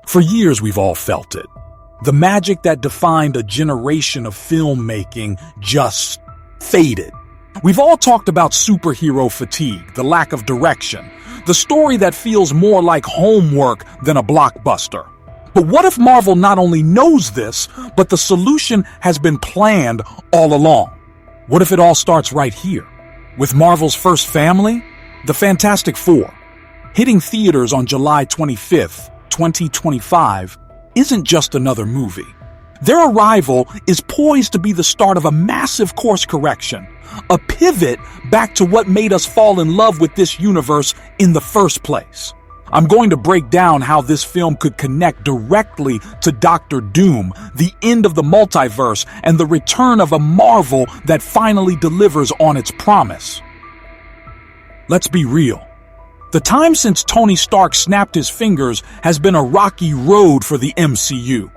For years, we've all felt it. The magic that defined a generation of filmmaking just faded. We've all talked about superhero fatigue, the lack of direction, the story that feels more like homework than a blockbuster. But what if Marvel not only knows this, but the solution has been planned all along? What if it all starts right here, with Marvel's first family, the Fantastic Four? Hitting theaters on July 25th, 2025, isn't just another movie. Their arrival is poised to be the start of a massive course correction, a pivot back to what made us fall in love with this universe in the first place. I'm going to break down how this film could connect directly to Doctor Doom, the end of the multiverse, and the return of a Marvel that finally delivers on its promise. Let's be real. The time since Tony Stark snapped his fingers has been a rocky road for the MCU.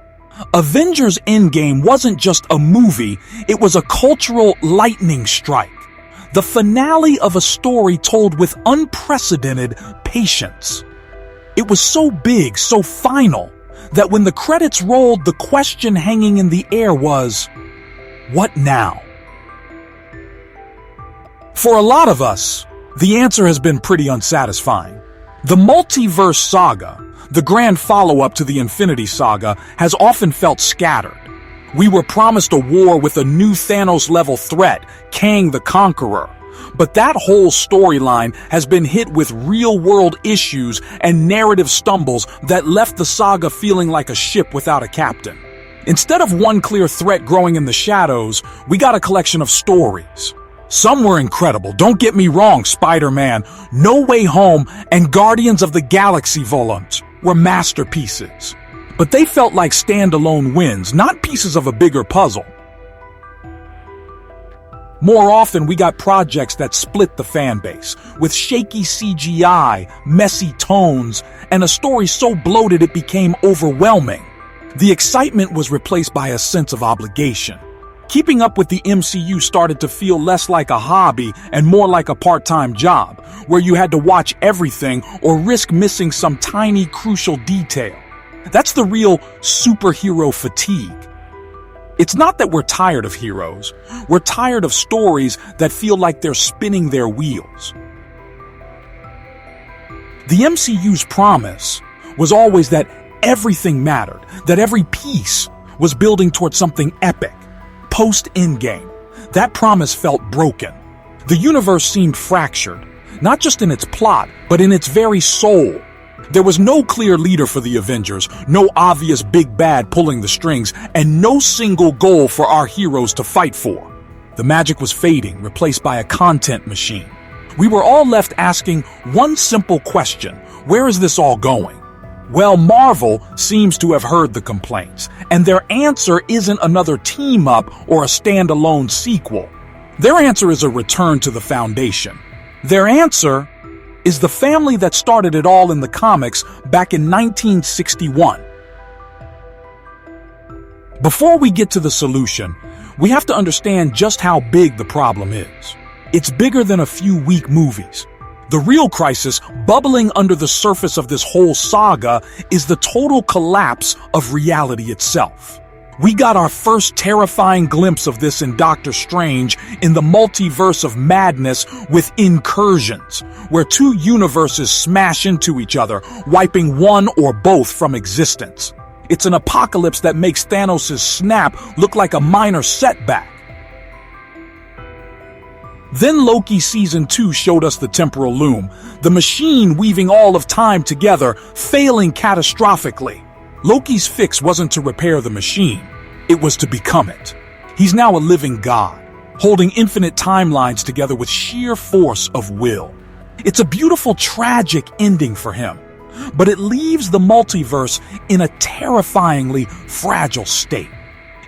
Avengers Endgame wasn't just a movie, it was a cultural lightning strike. The finale of a story told with unprecedented patience. It was so big, so final, that when the credits rolled, the question hanging in the air was, what now? For a lot of us, the answer has been pretty unsatisfying. The multiverse saga, the grand follow-up to the Infinity Saga, has often felt scattered. We were promised a war with a new Thanos-level threat, Kang the Conqueror. But that whole storyline has been hit with real-world issues and narrative stumbles that left the saga feeling like a ship without a captain. Instead of one clear threat growing in the shadows, we got a collection of stories. Some were incredible, don't get me wrong, Spider-Man, No Way Home, and Guardians of the Galaxy volumes were masterpieces. But they felt like standalone wins, not pieces of a bigger puzzle. More often, we got projects that split the fan base, with shaky CGI, messy tones, and a story so bloated it became overwhelming. The excitement was replaced by a sense of obligation. Keeping up with the MCU started to feel less like a hobby and more like a part-time job, where you had to watch everything or risk missing some tiny crucial detail. That's the real superhero fatigue. It's not that we're tired of heroes, we're tired of stories that feel like they're spinning their wheels. The MCU's promise was always that everything mattered, that every piece was building towards something epic. Post-Endgame, that promise felt broken. The universe seemed fractured, not just in its plot, but in its very soul. There was no clear leader for the Avengers, no obvious big bad pulling the strings, and no single goal for our heroes to fight for. The magic was fading, replaced by a content machine. We were all left asking one simple question: where is this all going? Well, Marvel seems to have heard the complaints, and their answer isn't another team-up or a standalone sequel. Their answer is a return to the foundation. Their answer is the family that started it all in the comics back in 1961. Before we get to the solution, we have to understand just how big the problem is. It's bigger than a few weak movies. The real crisis bubbling under the surface of this whole saga is the total collapse of reality itself. We got our first terrifying glimpse of this in Doctor Strange in the multiverse of madness with Incursions, where two universes smash into each other, wiping one or both from existence. It's an apocalypse that makes Thanos' snap look like a minor setback. Then Loki Season 2 showed us the temporal loom, the machine weaving all of time together, failing catastrophically. Loki's fix wasn't to repair the machine, it was to become it. He's now a living god, holding infinite timelines together with sheer force of will. It's a beautiful, tragic ending for him, but it leaves the multiverse in a terrifyingly fragile state.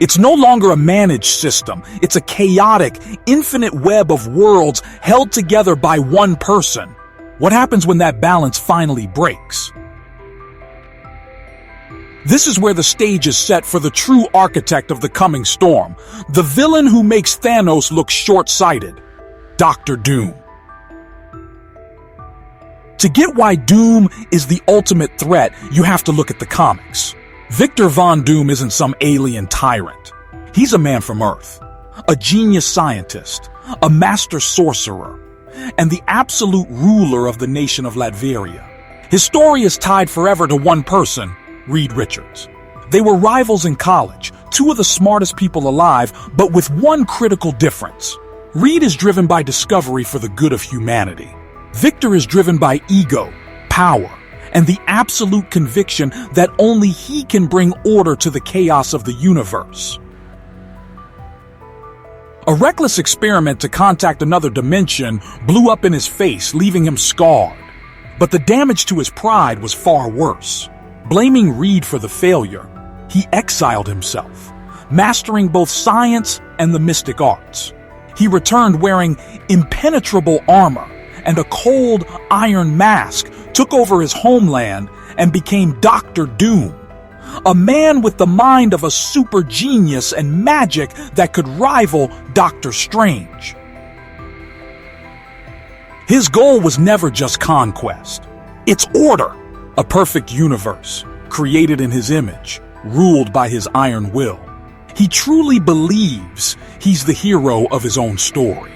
It's no longer a managed system. It's a chaotic, infinite web of worlds held together by one person. What happens when that balance finally breaks? This is where the stage is set for the true architect of the coming storm, the villain who makes Thanos look short-sighted, Doctor Doom. To get why Doom is the ultimate threat, you have to look at the comics. Victor Von Doom isn't some alien tyrant. He's a man from Earth, a genius scientist, a master sorcerer, and the absolute ruler of the nation of Latveria. His story is tied forever to one person, Reed Richards. They were rivals in college, two of the smartest people alive, but with one critical difference. Reed is driven by discovery for the good of humanity. Victor is driven by ego, power, and the absolute conviction that only he can bring order to the chaos of the universe. A reckless experiment to contact another dimension blew up in his face, leaving him scarred. But the damage to his pride was far worse. Blaming Reed for the failure, he exiled himself, mastering both science and the mystic arts. He returned wearing impenetrable armor and a cold iron mask, took over his homeland, and became Dr. Doom, a man with the mind of a super genius and magic that could rival Doctor Strange. His goal was never just conquest. It's order, a perfect universe, created in his image, ruled by his iron will. He truly believes he's the hero of his own story.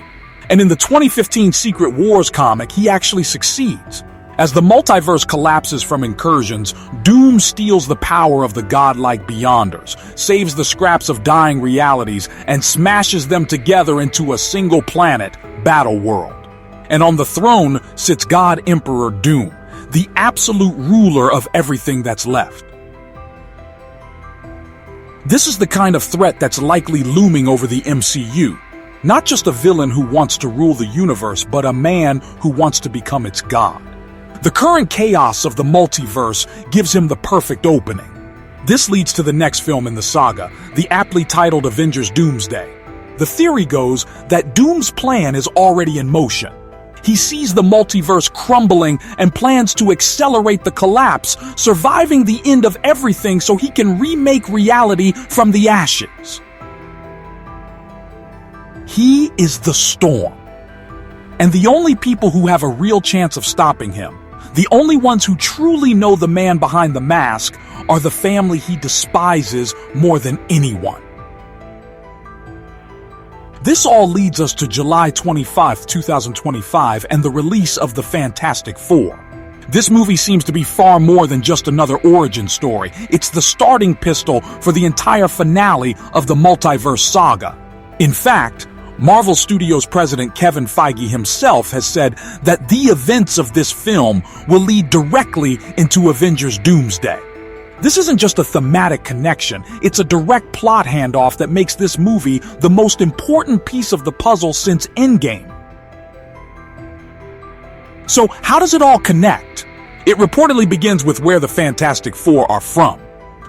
And in the 2015 Secret Wars comic, he actually succeeds. As the multiverse collapses from incursions, Doom steals the power of the godlike Beyonders, saves the scraps of dying realities, and smashes them together into a single planet, Battle World. And on the throne sits God Emperor Doom, the absolute ruler of everything that's left. This is the kind of threat that's likely looming over the MCU. Not just a villain who wants to rule the universe, but a man who wants to become its god. The current chaos of the multiverse gives him the perfect opening. This leads to the next film in the saga, the aptly titled Avengers Doomsday. The theory goes that Doom's plan is already in motion. He sees the multiverse crumbling and plans to accelerate the collapse, surviving the end of everything so he can remake reality from the ashes. He is the Storm. And the only people who have a real chance of stopping him, the only ones who truly know the man behind the mask, are the family he despises more than anyone. This all leads us to July 25, 2025, and the release of The Fantastic Four. This movie seems to be far more than just another origin story. It's the starting pistol for the entire finale of the multiverse saga. In fact, Marvel Studios president Kevin Feige himself has said that the events of this film will lead directly into Avengers Doomsday. This isn't just a thematic connection, it's a direct plot handoff that makes this movie the most important piece of the puzzle since Endgame. So, how does it all connect? It reportedly begins with where the Fantastic Four are from.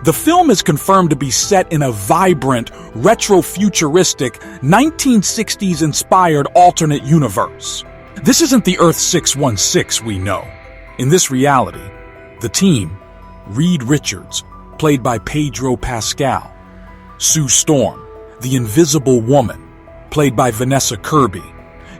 The film is confirmed to be set in a vibrant, retro-futuristic, 1960s-inspired alternate universe. This isn't the Earth 616 we know. In this reality, the team, Reed Richards, played by Pedro Pascal, Sue Storm, the Invisible Woman, played by Vanessa Kirby,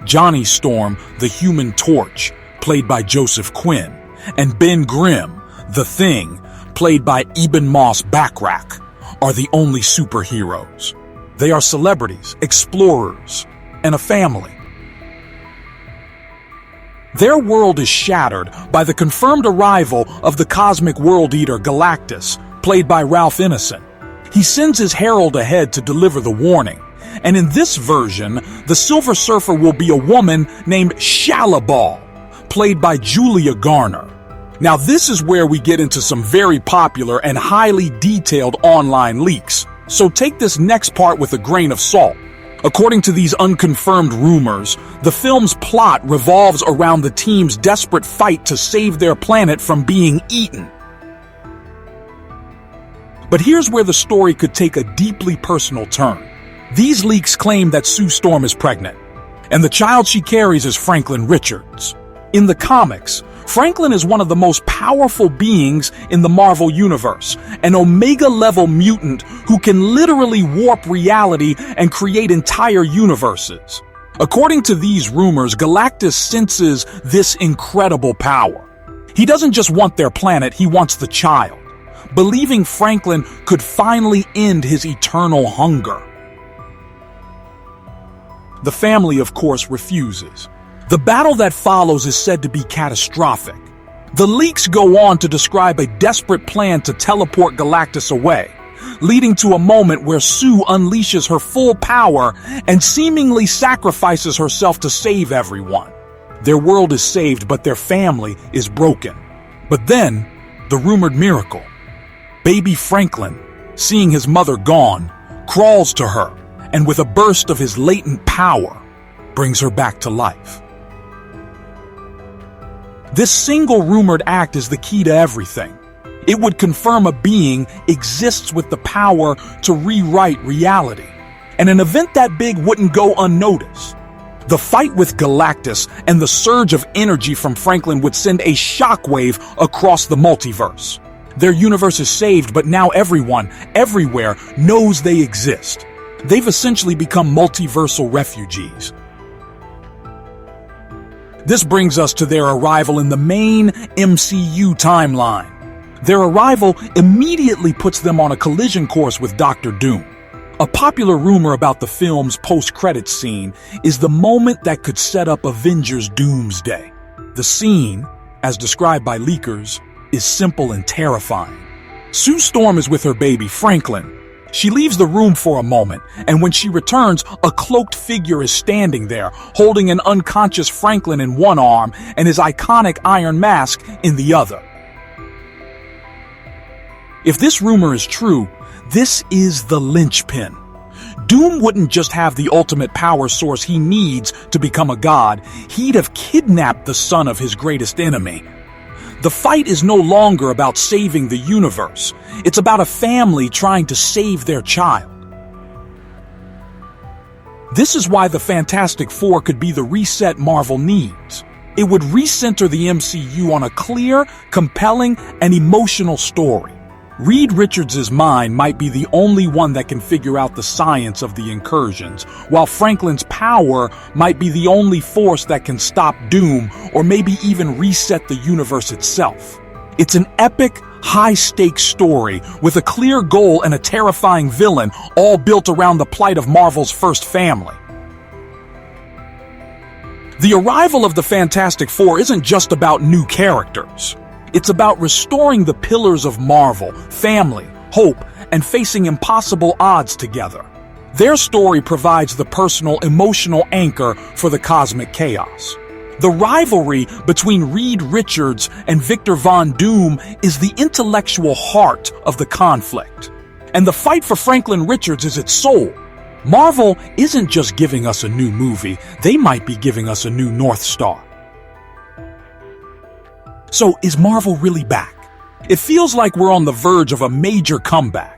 Johnny Storm, the Human Torch, played by Joseph Quinn, and Ben Grimm, the Thing, played by Eben Moss Backrack, are the only superheroes. They are celebrities, explorers, and a family. Their world is shattered by the confirmed arrival of the cosmic world eater Galactus, played by Ralph Ineson. He sends his herald ahead to deliver the warning, and in this version, the Silver Surfer will be a woman named Shallabal, played by Julia Garner. Now this is where we get into some very popular and highly detailed online leaks, so take this next part with a grain of salt. According to these unconfirmed rumors, the film's plot revolves around the team's desperate fight to save their planet from being eaten. But here's where the story could take a deeply personal turn. These leaks claim that Sue Storm is pregnant, and the child she carries is Franklin Richards. In the comics, Franklin is one of the most powerful beings in the Marvel Universe, an Omega-level mutant who can literally warp reality and create entire universes. According to these rumors, Galactus senses this incredible power. He doesn't just want their planet, he wants the child, believing Franklin could finally end his eternal hunger. The family, of course, refuses. The battle that follows is said to be catastrophic. The leaks go on to describe a desperate plan to teleport Galactus away, leading to a moment where Sue unleashes her full power and seemingly sacrifices herself to save everyone. Their world is saved, but their family is broken. But then, the rumored miracle. Baby Franklin, seeing his mother gone, crawls to her, and with a burst of his latent power, brings her back to life. This single rumored act is the key to everything. It would confirm a being exists with the power to rewrite reality, and an event that big wouldn't go unnoticed. The fight with Galactus and the surge of energy from Franklin would send a shockwave across the multiverse. Their universe is saved, but now everyone, everywhere, knows they exist. They've essentially become multiversal refugees. This brings us to their arrival in the main MCU timeline. Their arrival immediately puts them on a collision course with Dr. Doom. A popular rumor about the film's post-credits scene is the moment that could set up Avengers Doomsday. The scene, as described by leakers, is simple and terrifying. Sue Storm is with her baby, Franklin. She leaves the room for a moment, and when she returns, a cloaked figure is standing there, holding an unconscious Franklin in one arm and his iconic iron mask in the other. If this rumor is true, this is the linchpin. Doom wouldn't just have the ultimate power source he needs to become a god, he'd have kidnapped the son of his greatest enemy. The fight is no longer about saving the universe. It's about a family trying to save their child. This is why the Fantastic Four could be the reset Marvel needs. It would recenter the MCU on a clear, compelling, and emotional story. Reed Richards' mind might be the only one that can figure out the science of the incursions, while Franklin's power might be the only force that can stop Doom or maybe even reset the universe itself. It's an epic, high-stakes story with a clear goal and a terrifying villain, all built around the plight of Marvel's first family. The arrival of the Fantastic Four isn't just about new characters. It's about restoring the pillars of Marvel, family, hope, and facing impossible odds together. Their story provides the personal, emotional anchor for the cosmic chaos. The rivalry between Reed Richards and Victor Von Doom is the intellectual heart of the conflict. And the fight for Franklin Richards is its soul. Marvel isn't just giving us a new movie, they might be giving us a new North Star. So, is Marvel really back? It feels like we're on the verge of a major comeback.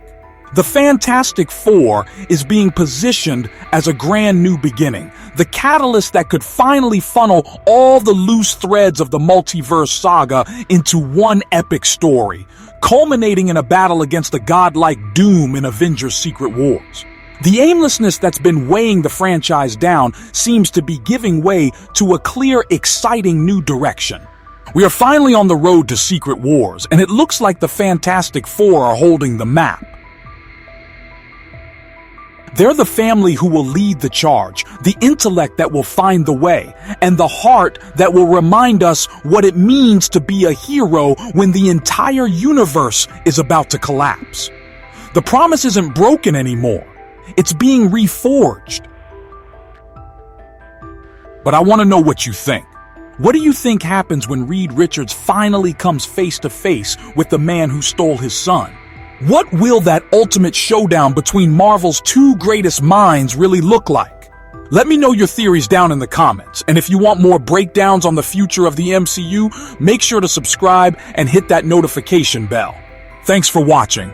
The Fantastic Four is being positioned as a grand new beginning, the catalyst that could finally funnel all the loose threads of the multiverse saga into one epic story, culminating in a battle against a godlike Doom in Avengers Secret Wars. The aimlessness that's been weighing the franchise down seems to be giving way to a clear, exciting new direction. We are finally on the road to Secret Wars, and it looks like the Fantastic Four are holding the map. They're the family who will lead the charge, the intellect that will find the way, and the heart that will remind us what it means to be a hero when the entire universe is about to collapse. The promise isn't broken anymore. It's being reforged. But I want to know what you think. What do you think happens when Reed Richards finally comes face to face with the man who stole his son? What will that ultimate showdown between Marvel's two greatest minds really look like? Let me know your theories down in the comments, and if you want more breakdowns on the future of the MCU, make sure to subscribe and hit that notification bell. Thanks for watching.